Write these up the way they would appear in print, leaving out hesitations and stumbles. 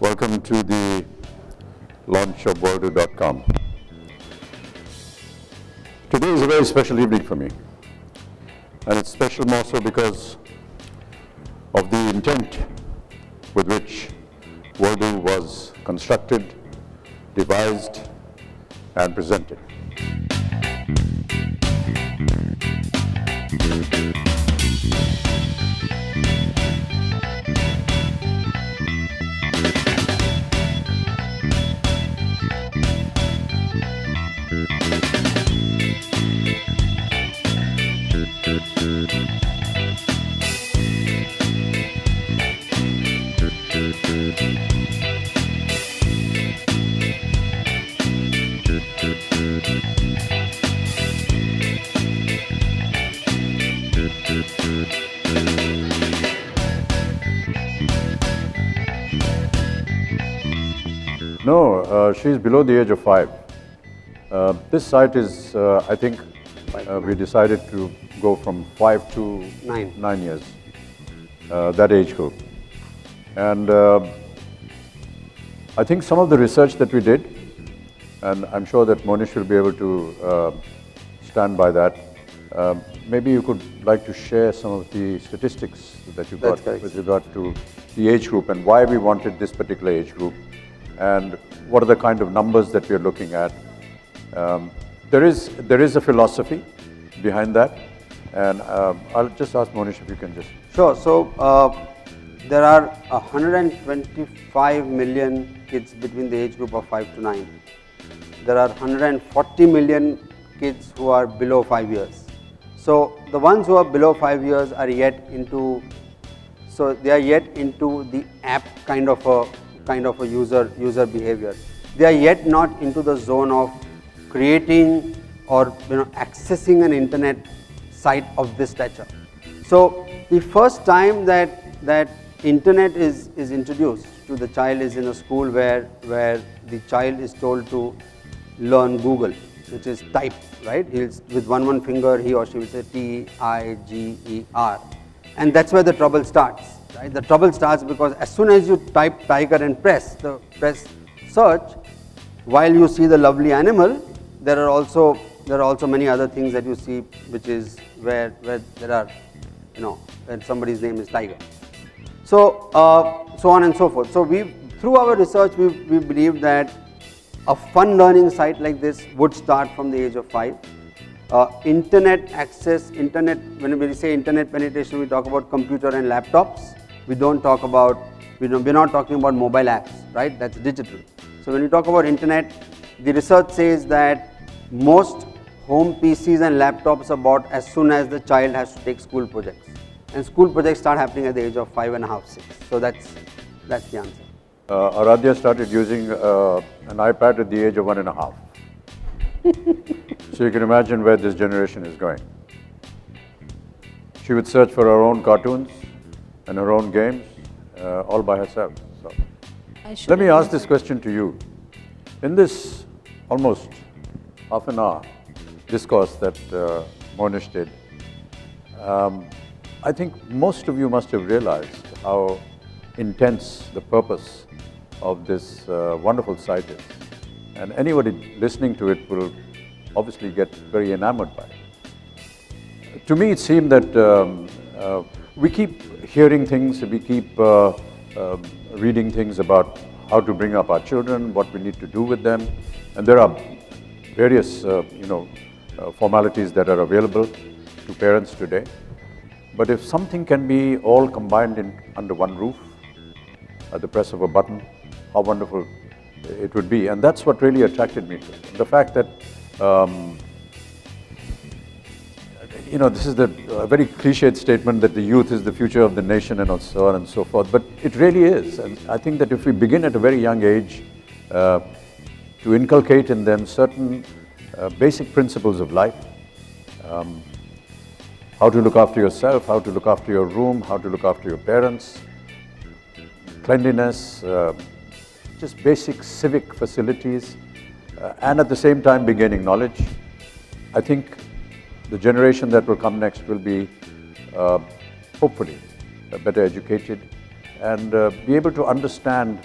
Welcome to the launch of worlddo.com. Today is a very special evening for me, and it's special more so because of the intent with which Worlddo was constructed, devised, and presented. No, she's below the age of 5. This site is, I think, we decided to go from 5 to 9 years, that age group. And I think some of the research that we did, and I'm sure that Monish will be able to stand by that. Maybe you could like to share some of the statistics that you got with regard to the age group and why we wanted this particular age group, and what are the kind of numbers that we are looking at. There is a philosophy behind that, and I'll just ask Monish if you can just... Sure. So there are 125 million kids between the age group of 5 to 9. There are 140 million kids who are below 5 years. So the ones who are below 5 years are yet into, so they are yet into the app kind of a user behavior. They are yet not into the zone of creating or accessing an internet site of this stature. So the first time that internet is introduced to the child is in a school where the child is told to learn Google, which is type, right? With one finger he or she will say T-I-G-E-R, and that's where the trouble starts, right? The trouble starts because as soon as you type tiger and press search, while you see the lovely animal, there are also many other things that you see, which is where there are, when somebody's name is tiger. So so on and so forth. So through our research we believe that a fun learning site like this would start from the age of 5. Internet access, when we say internet penetration, we talk about computer and laptops. We don't talk about, we're not talking about mobile apps, right? That's digital. So when you talk about internet, the research says that most home PCs and laptops are bought as soon as the child has to take school projects. And school projects start happening at the age of 5.5, 6. So that's the answer. Aradhya started using an iPad at the age of 1.5. So you can imagine where this generation is going. She would search for her own cartoons and her own games all by herself. So let me ask this question to you. In this almost half an hour discourse that Monish did, I think most of you must have realized how intense the purpose of this wonderful site is. And anybody listening to it will obviously get very enamored by it. To me, it seemed that we keep hearing things, we keep reading things about how to bring up our children, what we need to do with them, and there are various formalities that are available to parents today. But if something can be all combined under one roof at the press of a button, how wonderful it would be. And that's what really attracted me to it. The fact that this is a very cliched statement that the youth is the future of the nation and so on and so forth, but it really is. And I think that if we begin at a very young age to inculcate in them certain basic principles of life, how to look after yourself, how to look after your room, how to look after your parents, cleanliness, just basic civic facilities, and at the same time be gaining knowledge. I think the generation that will come next will be hopefully better educated and be able to understand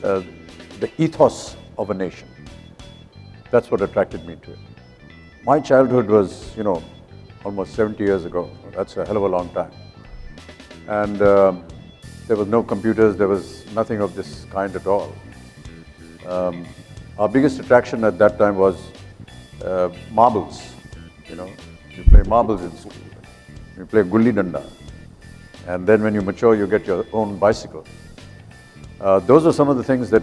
uh, the ethos of a nation. That's what attracted me to it. My childhood was, almost 70 years ago. That's a hell of a long time. And there was no computers, there was nothing of this kind at all. Our biggest attraction at that time was marbles. You play marbles in school. You play gulli danda. And then when you mature, you get your own bicycle. Those are some of the things that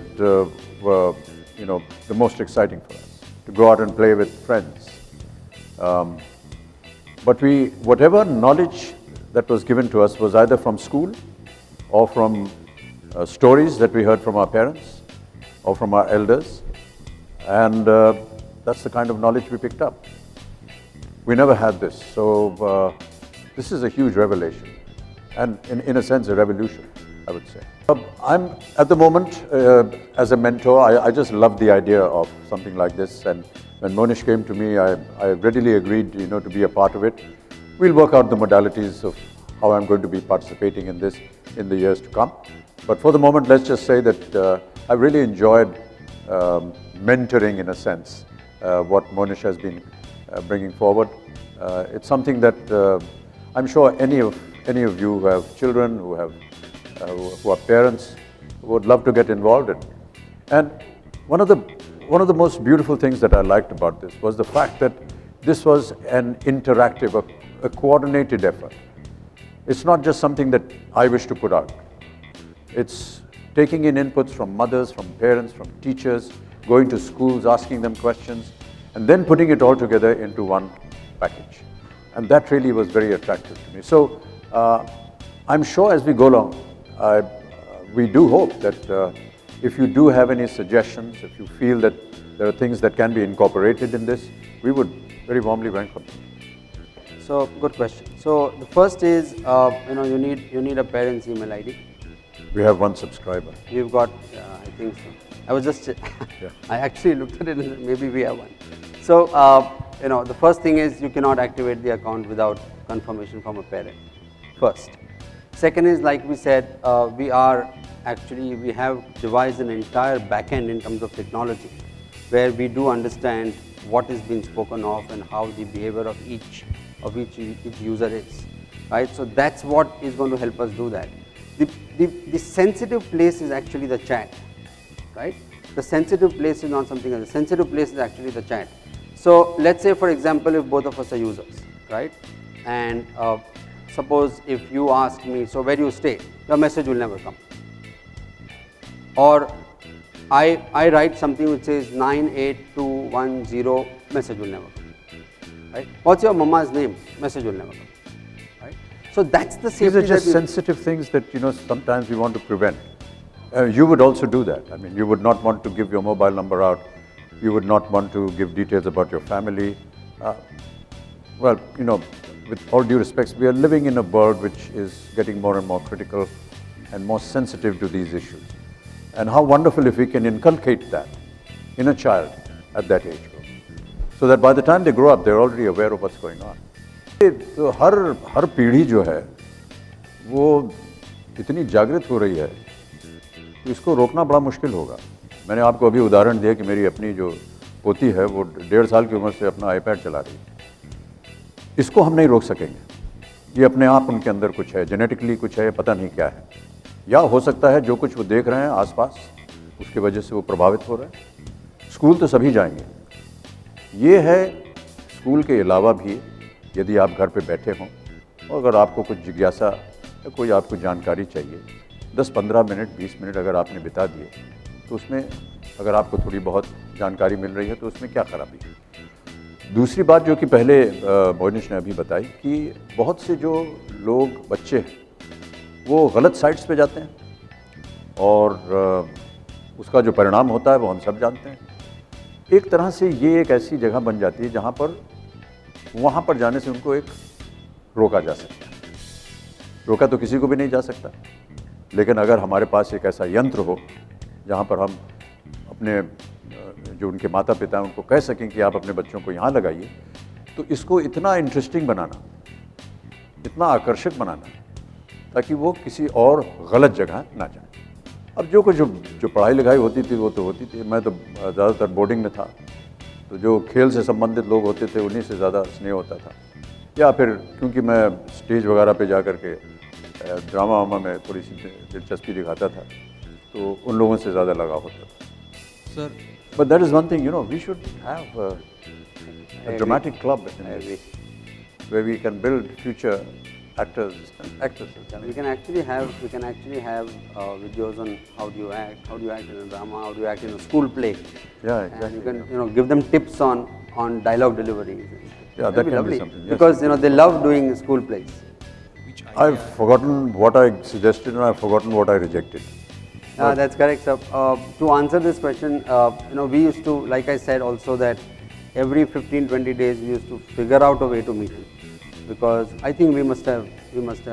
were, the most exciting for us, to go out and play with friends. But whatever knowledge that was given to us was either from school or from stories that we heard from our parents or from our elders. And that's the kind of knowledge we picked up. We never had this. So this is a huge revelation. And in a sense, a revolution, I would say. I'm, at the moment, as a mentor, I just love the idea of something like this. And when Monish came to me, I readily agreed, to be a part of it. We'll work out the modalities of how I'm going to be participating in this in the years to come. But for the moment, let's just say that I really enjoyed mentoring, in a sense, what Monish has been bringing forward. It's something that I'm sure any of you who have children, who are parents, would love to get involved in. And one of the most beautiful things that I liked about this was the fact that this was an interactive, a coordinated effort. It's not just something that I wish to put out. It's taking in inputs from mothers, from parents, from teachers, going to schools, asking them questions, and then putting it all together into one package. And that really was very attractive to me. So I'm sure as we go along, we do hope that if you do have any suggestions, if you feel that there are things that can be incorporated in this, we would very warmly welcome them. So, good question. So, the first is, you need a parent's email ID. We have one subscriber. We've got, I think so. I was just, Yeah. I actually looked at it and maybe we have one. So, the first thing is you cannot activate the account without confirmation from a parent, first. Second is, like we said, we have devised an entire backend in terms of technology, where we do understand what is being spoken of and how the behavior of each user is, right? So that's what is going to help us do that. The sensitive place is actually the chat, right? The sensitive place is not something else. The sensitive place is actually the chat. So let's say, for example, if both of us are users, right? And suppose if you ask me, so where do you stay? Your message will never come. Or I write something which says 98210, message will never come. Right? What's your mama's name? Message will never come. Right? So that's the safety. These are just sensitive things that sometimes we want to prevent. You would also do that. I mean, you would not want to give your mobile number out. You would not want to give details about your family. Well, with all due respects, we are living in a world which is getting more and more critical and more sensitive to these issues. And how wonderful if we can inculcate that in a child at that age group, so that by the time they grow up, they're already aware of what's going on. तो हर पीढ़ी जो है वो इतनी जागृत हो रही है तो इसको रोकना बड़ा मुश्किल होगा. मैंने आपको अभी उदाहरण दिया कि मेरी अपनी जो पोती है वो 1.5 साल की उम्र से अपना iPad चला रही है. इसको हम नहीं रोक सकेंगे. ये अपने आप उनके अंदर कुछ है, जेनेटिकली कुछ है, पता नहीं क्या है. या हो सकता है जो कुछ वो देख रहे हैं आसपास उसकी वजह से वो प्रभावित हो रहे हैं. स्कूल तो सभी जाएंगे. ये है स्कूल के अलावा भी यदि आप घर पे बैठे हों और अगर आपको कुछ जिज्ञासा या कोई आपको जानकारी चाहिए, 10-15 मिनट 20 मिनट अगर आपने बिता दिए तो उसमें अगर आपको थोड़ी बहुत जानकारी मिल रही है तो उसमें क्या खराबी है. दूसरी बात जो कि पहले मोनिश ने अभी बताई कि बहुत से जो लोग बच्चे हैं वो गलत साइट्स पे जाते हैं और उसका जो परिणाम होता है वो हम सब जानते हैं. एक तरह से ये एक ऐसी जगह बन जाती है जहाँ पर वहाँ पर जाने से उनको एक रोका जा सकता है. रोका तो किसी को भी नहीं जा सकता, लेकिन अगर हमारे पास एक ऐसा यंत्र हो जहाँ पर हम अपने जो उनके माता पिता हैं उनको कह सकें कि आप अपने बच्चों को यहाँ लगाइए, तो इसको इतना इंटरेस्टिंग बनाना, इतना आकर्षक बनाना ताकि वो किसी और गलत जगह ना जाए. अब जो कुछ जो पढ़ाई लिखाई होती थी वो तो होती थी, मैं तो ज़्यादातर बोर्डिंग में था, तो जो खेल से संबंधित लोग होते थे उन्हीं से ज़्यादा स्नेह होता था, या फिर क्योंकि मैं स्टेज वगैरह पे जा कर के ड्रामा वामा में थोड़ी सी दिलचस्पी दिखाता था, तो उन लोगों से ज़्यादा लगाव होता था। Sir, but that is one thing, we should have a dramatic club where we can build future actors and actresses. Yeah, we can actually have videos on how do you act in a drama, how do you act in a school play. Yeah, exactly. And you can give them tips on dialogue delivery. Yeah, that can be something. Yes. Because they love doing school plays. I've forgotten what I suggested and I've forgotten what I rejected. That's correct, sir. To answer this question, we used to, like I said also, that every 15-20 days we used to figure out a way to meet him, because I think we must have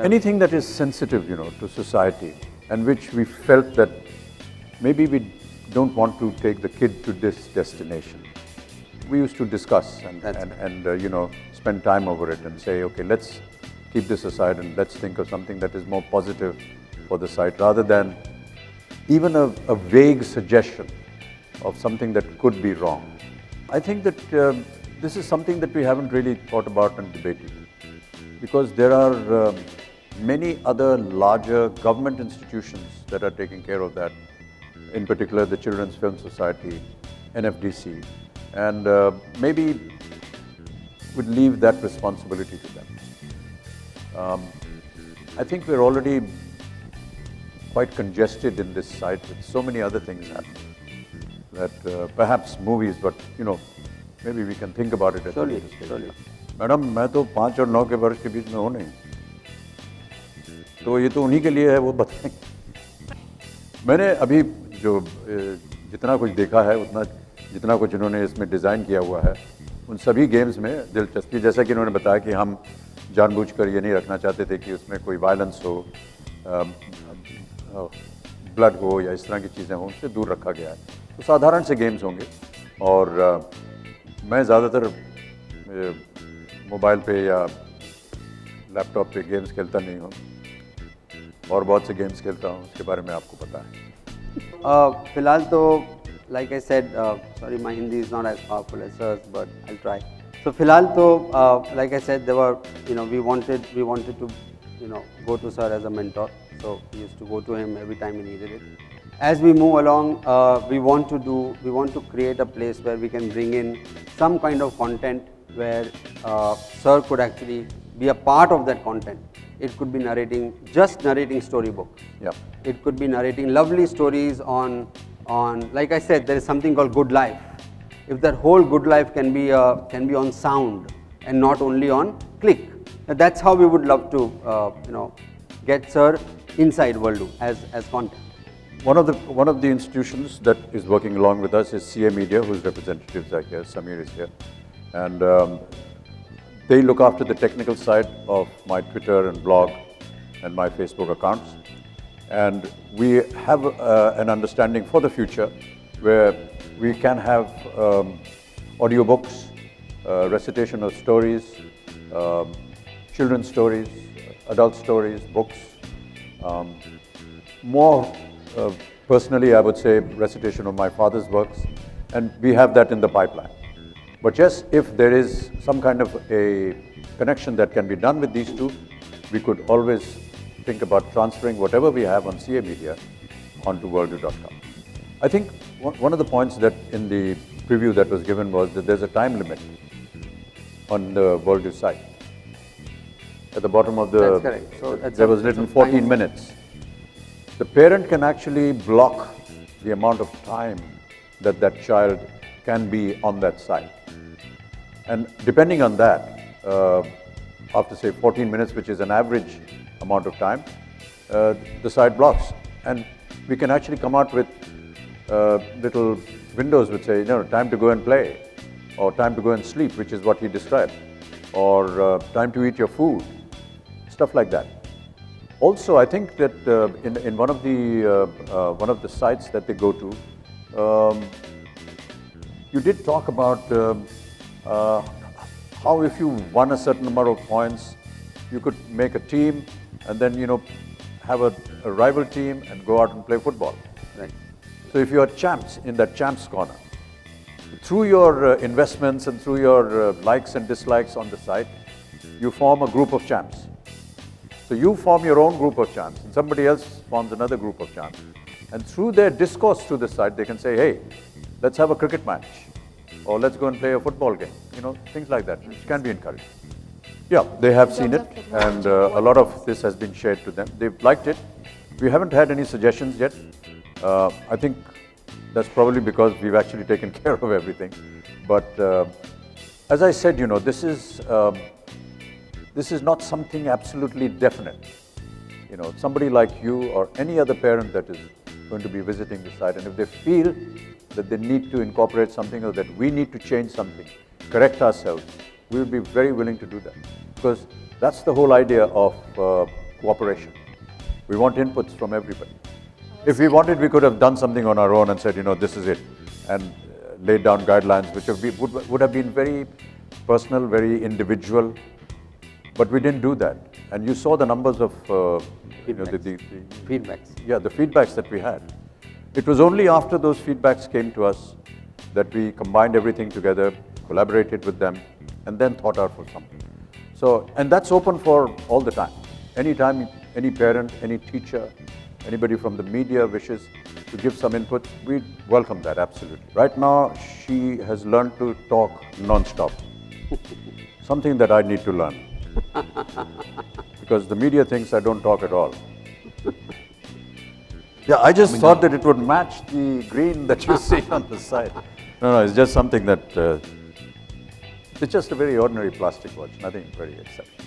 anything that is sensitive, to society, and which we felt that maybe we don't want to take the kid to this destination. We used to discuss and spend time over it and say, okay, let's keep this aside and let's think of something that is more positive for the site, rather than even a vague suggestion of something that could be wrong. I think that this is something that we haven't really thought about and debated, because there are many other larger government institutions that are taking care of that, in particular the Children's Film Society, NFDC, and maybe would leave that responsibility to them. I think we're already quite congested in this site with so many other things happening that perhaps movies, but maybe we can think about it at a later stage. Madam, मैं तो 5 और 9 के वर्ष के बीच में हूँ नहीं, तो ये तो उन्हीं के लिए है, वो बताएंगे। मैंने अभी जो जितना कुछ देखा है, उतना जितना कुछ इन्होंने इसमें डिज़ाइन किया हुआ है, उन सभी गेम्स में दिलचस्पी, जैसा कि इन्होंने बताया कि हम जानबूझकर ये नहीं रखना चाहते थे कि उसमें कोई वायलेंस हो, ब्लड हो या इस तरह की चीज़ें हों, उससे दूर रखा गया है। तो साधारण से गेम्स होंगे, और मैं ज़्यादातर मोबाइल पे या लैपटॉप पे गेम्स खेलता नहीं हूँ, और बहुत से गेम्स खेलता हूँ, उसके बारे में आपको पता है। फिलहाल तो like I said, sorry, my Hindi is not as powerful as yours, but I'll try. So फिलहाल तो like I said, there were we wanted to go to sir as a mentor, so we used to go to him every time he needed it. As we move along, we want to create a place where we can bring in some kind of content where sir could actually be a part of that content. It could be just narrating storybook. Yeah. It could be narrating lovely stories on like I said, there is something called Good Life. If that whole Good Life can be on sound and not only on click, that's how we would love to get sir inside World as content. One of the institutions that is working along with us is CA Media, whose representatives are here. Samir is here, and they look after the technical side of my Twitter and blog and my Facebook accounts. And we have an understanding for the future where we can have audiobooks, recitation of stories, children's stories, adult stories, books. More personally, I would say recitation of my father's works, and we have that in the pipeline. But yes, if there is some kind of a connection that can be done with these two, we could always think about transferring whatever we have on CA Media onto worldview.com. I think one of the points that in the preview that was given was that there's a time limit on the Worldview site. At the bottom of that's correct. So there was written 14 minutes. The parent can actually block the amount of time that that child can be on that site. And depending on that, after say 14 minutes, which is an average amount of time, the site blocks. And we can actually come out with little windows which say, time to go and play, or time to go and sleep, which is what he described, or time to eat your food, stuff like that. Also, I think that in one of the sites that they go to, you did talk about how if you won a certain number of points, you could make a team and then have a rival team and go out and play football. So if you are champs in that champs corner, through your investments and through your likes and dislikes on the site, you form a group of champs. So you form your own group of champs, and somebody else forms another group of champs. And through their discourse through the site, they can say, hey, let's have a cricket match, or let's go and play a football game. You know, things like that, which can be encouraged. Yeah, they have seen it, and a lot of this has been shared to them. They've liked it. We haven't had any suggestions yet. I think that's probably because we've actually taken care of everything. But as I said, you know, this is not something absolutely definite. You know, somebody like you or any other parent that is going to be visiting the site, and if they feel that they need to incorporate something or that we need to change something, correct ourselves, we will be very willing to do that. Because that's the whole idea of cooperation. We want inputs from everybody. If we wanted, we could have done something on our own and said, you know, this is it, and laid down guidelines which would have been very personal, very individual, but we didn't do that. And you saw the numbers of the feedbacks. Yeah, the feedbacks that we had. It was only after those feedbacks came to us that we combined everything together, collaborated with them, and then thought out for something. So, and that's open for all the time. Anytime any parent, any teacher, anybody from the media wishes to give some input, we welcome that, absolutely. Right now, she has learned to talk non-stop. Something that I need to learn. Because the media thinks I don't talk at all. Yeah, I just thought that it would match the green that you see on the side. No, it's just something that, it's just a very ordinary plastic watch, nothing very exceptional.